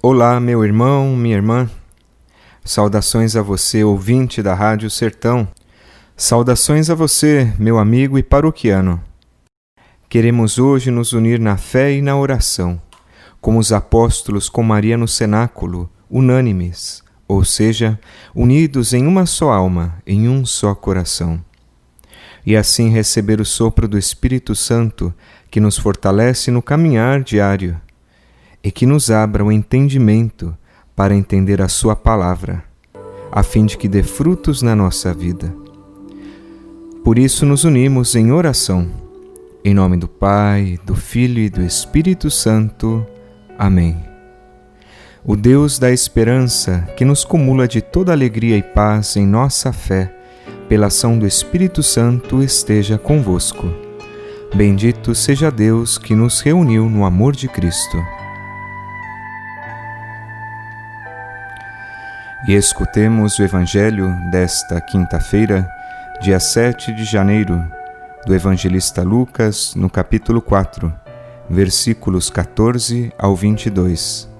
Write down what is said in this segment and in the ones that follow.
Olá, meu irmão, minha irmã. Saudações a você, ouvinte da Rádio Sertão. Saudações a você, meu amigo e paroquiano. Queremos hoje nos unir na fé e na oração, como os apóstolos com Maria no cenáculo, unânimes, ou seja, unidos em uma só alma, em um só coração. E assim receber o sopro do Espírito Santo, que nos fortalece no caminhar diário, e que nos abra o entendimento para entender a sua palavra, a fim de que dê frutos na nossa vida. Por isso nos unimos em oração, em nome do Pai, do Filho e do Espírito Santo. Amém. O Deus da esperança, que nos cumula de toda alegria e paz em nossa fé, pela ação do Espírito Santo, esteja convosco. Bendito seja Deus que nos reuniu no amor de Cristo. E escutemos o Evangelho desta quinta-feira, dia 7 de janeiro, do evangelista Lucas, no capítulo 4, versículos 14 ao 22.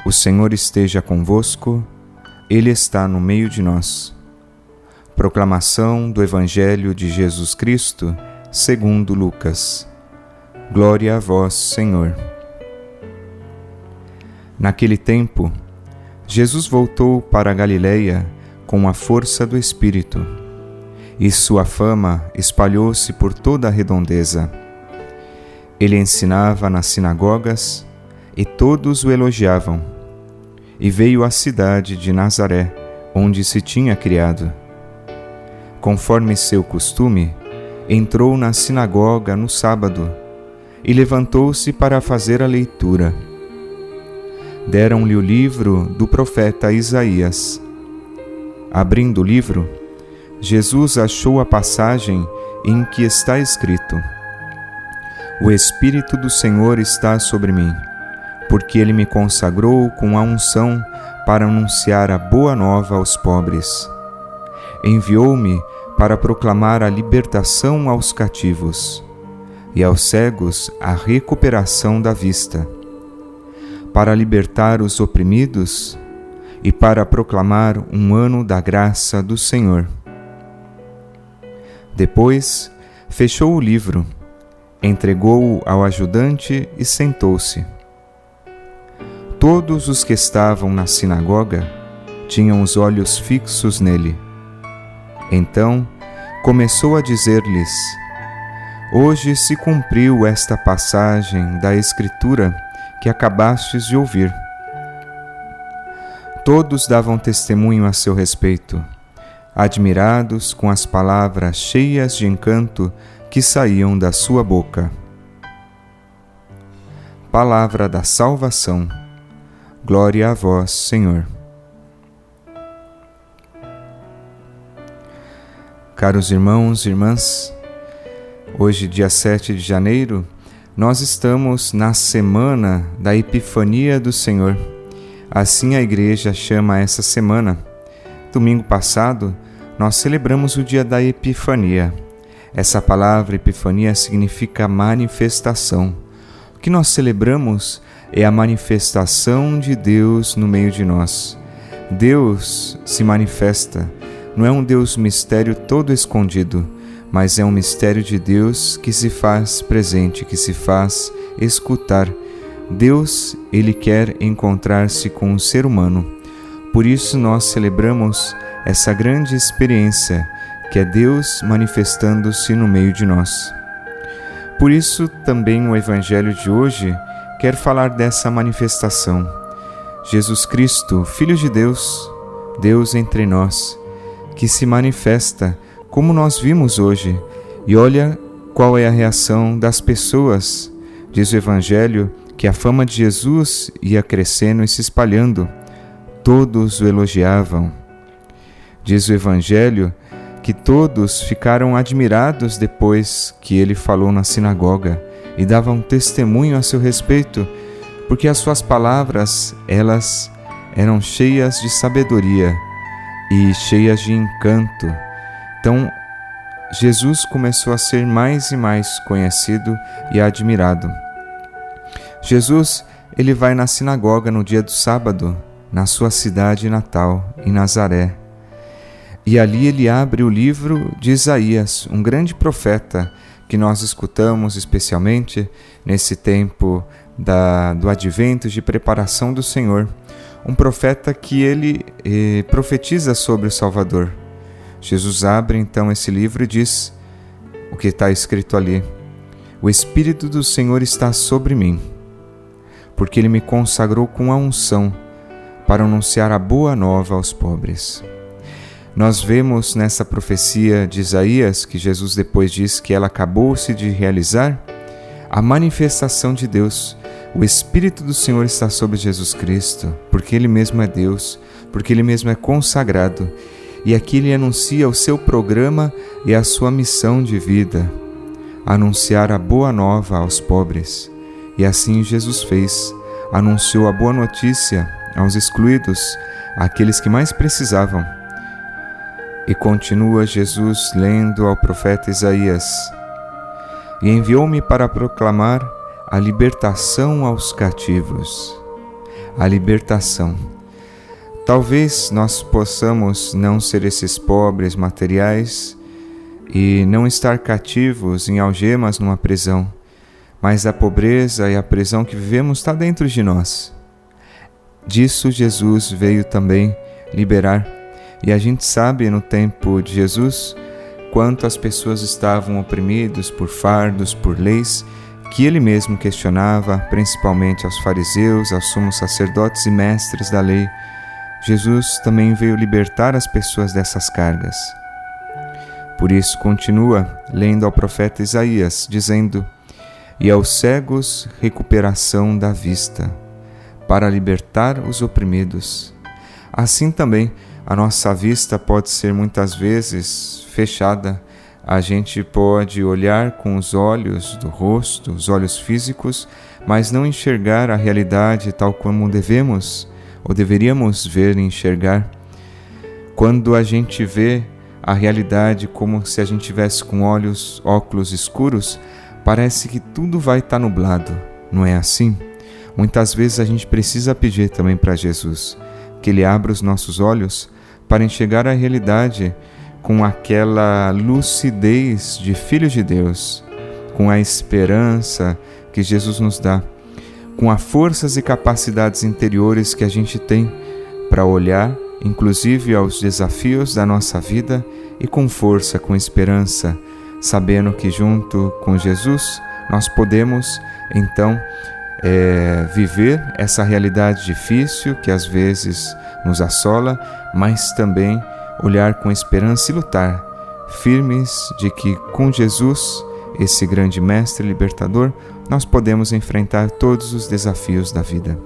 O Senhor esteja convosco, Ele está no meio de nós. Proclamação do Evangelho de Jesus Cristo, segundo Lucas. Glória a vós, Senhor. Naquele tempo, Jesus voltou para a Galileia com a força do Espírito, e sua fama espalhou-se por toda a redondeza. Ele ensinava nas sinagogas, e todos o elogiavam. E veio à cidade de Nazaré, onde se tinha criado. Conforme seu costume, entrou na sinagoga no sábado, e levantou-se para fazer a leitura. Deram-lhe o livro do profeta Isaías. Abrindo o livro, Jesus achou a passagem em que está escrito: O Espírito do Senhor está sobre mim, porque Ele me consagrou com a unção para anunciar a boa nova aos pobres. Enviou-me para proclamar a libertação aos cativos e aos cegos a recuperação da vista, para libertar os oprimidos e para proclamar um ano da graça do Senhor. Depois, fechou o livro, entregou-o ao ajudante e sentou-se. Todos os que estavam na sinagoga tinham os olhos fixos nele. Então, começou a dizer-lhes: Hoje se cumpriu esta passagem da Escritura que acabastes de ouvir. Todos davam testemunho a seu respeito, admirados com as palavras cheias de encanto que saíam da sua boca. Palavra da salvação. Glória a vós, Senhor. Caros irmãos e irmãs, hoje, dia 7 de janeiro, nós estamos na semana da Epifania do Senhor. Assim a Igreja chama essa semana. Domingo passado, nós celebramos o dia da Epifania. Essa palavra Epifania significa manifestação. O que nós celebramos é a manifestação de Deus no meio de nós. Deus se manifesta. Não é um Deus mistério todo escondido, mas é um mistério de Deus que se faz presente, que se faz escutar. Deus, Ele quer encontrar-se com o ser humano. Por isso nós celebramos essa grande experiência, que é Deus manifestando-se no meio de nós. Por isso também o Evangelho de hoje quer falar dessa manifestação. Jesus Cristo, Filho de Deus, Deus entre nós, que se manifesta como nós vimos hoje, e olha qual é a reação das pessoas. Diz o Evangelho que a fama de Jesus ia crescendo e se espalhando. Todos o elogiavam. Diz o Evangelho que todos ficaram admirados depois que ele falou na sinagoga e davam testemunho a seu respeito, porque as suas palavras, elas eram cheias de sabedoria e cheias de encanto. Então, Jesus começou a ser mais e mais conhecido e admirado. Jesus, ele vai na sinagoga no dia do sábado, na sua cidade natal, em Nazaré. E ali ele abre o livro de Isaías, um grande profeta que nós escutamos especialmente nesse tempo do advento de preparação do Senhor. Um profeta que ele profetiza sobre o Salvador. Jesus abre então esse livro e diz o que está escrito ali: o Espírito do Senhor está sobre mim, porque Ele me consagrou com a unção para anunciar a boa nova aos pobres. Nós vemos nessa profecia de Isaías, que Jesus depois diz que ela acabou-se de realizar, a manifestação de Deus. O Espírito do Senhor está sobre Jesus Cristo, porque Ele mesmo é Deus, porque Ele mesmo é consagrado. E aqui Ele anuncia o seu programa e a sua missão de vida, anunciar a boa nova aos pobres. E assim Jesus fez, anunciou a boa notícia aos excluídos, àqueles que mais precisavam. E continua Jesus lendo ao profeta Isaías: e enviou-me para proclamar a libertação aos cativos. A libertação. Talvez nós possamos não ser esses pobres materiais e não estar cativos em algemas numa prisão, mas a pobreza e a prisão que vivemos está dentro de nós. Disso Jesus veio também liberar. E a gente sabe no tempo de Jesus quanto as pessoas estavam oprimidas por fardos, por leis, que ele mesmo questionava, principalmente aos fariseus, aos sumos sacerdotes e mestres da lei. Jesus também veio libertar as pessoas dessas cargas. Por isso continua lendo ao profeta Isaías, dizendo: e aos cegos recuperação da vista, para libertar os oprimidos. Assim também a nossa vista pode ser muitas vezes fechada. A gente pode olhar com os olhos do rosto, os olhos físicos, mas não enxergar a realidade tal como devemos ou deveríamos ver e enxergar. Quando a gente vê a realidade como se a gente tivesse com óculos escuros, parece que tudo vai estar nublado. Não é assim? Muitas vezes a gente precisa pedir também para Jesus que Ele abra os nossos olhos para enxergar a realidade com aquela lucidez de Filho de Deus, com a esperança que Jesus nos dá, com as forças e capacidades interiores que a gente tem para olhar, inclusive aos desafios da nossa vida, e com força, com esperança, sabendo que junto com Jesus nós podemos então viver essa realidade difícil que às vezes nos assola, mas também olhar com esperança e lutar, firmes de que com Jesus, esse grande mestre libertador, nós podemos enfrentar todos os desafios da vida.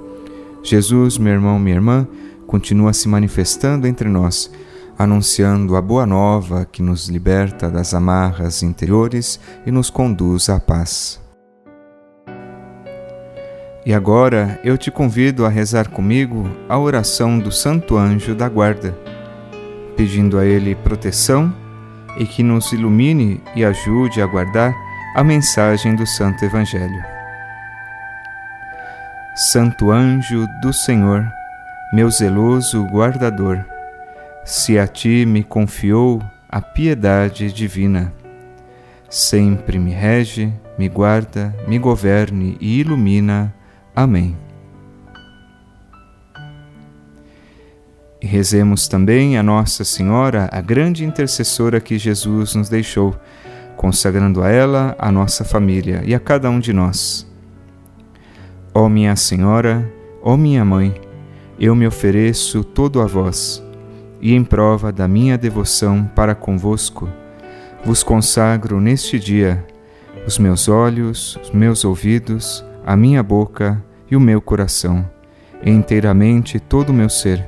Jesus, meu irmão, minha irmã, continua se manifestando entre nós, anunciando a boa nova que nos liberta das amarras interiores e nos conduz à paz. E agora eu te convido a rezar comigo a oração do Santo Anjo da Guarda, pedindo a ele proteção e que nos ilumine e ajude a guardar a mensagem do Santo Evangelho. Santo Anjo do Senhor, meu zeloso guardador, se a ti me confiou a piedade divina, sempre me rege, me guarda, me governe e ilumina. Amém. E rezemos também a Nossa Senhora, a grande intercessora que Jesus nos deixou, consagrando a ela a nossa família e a cada um de nós. Ó minha Senhora, ó minha Mãe, eu me ofereço todo a vós, e em prova da minha devoção para convosco, vos consagro neste dia os meus olhos, os meus ouvidos, a minha boca e o meu coração, e inteiramente todo o meu ser,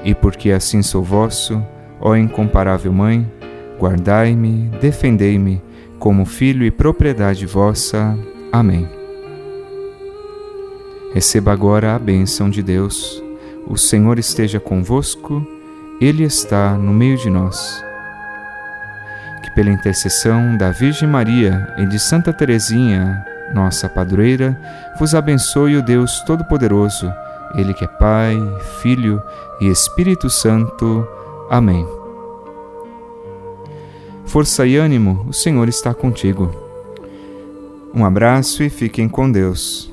e porque assim sou vosso, ó incomparável Mãe, guardai-me, defendei-me, como filho e propriedade vossa. Amém. Receba agora a bênção de Deus. O Senhor esteja convosco, Ele está no meio de nós. Que pela intercessão da Virgem Maria e de Santa Teresinha, nossa padroeira, vos abençoe o Deus Todo-Poderoso, Ele que é Pai, Filho e Espírito Santo. Amém. Força e ânimo, o Senhor está contigo. Um abraço e fiquem com Deus.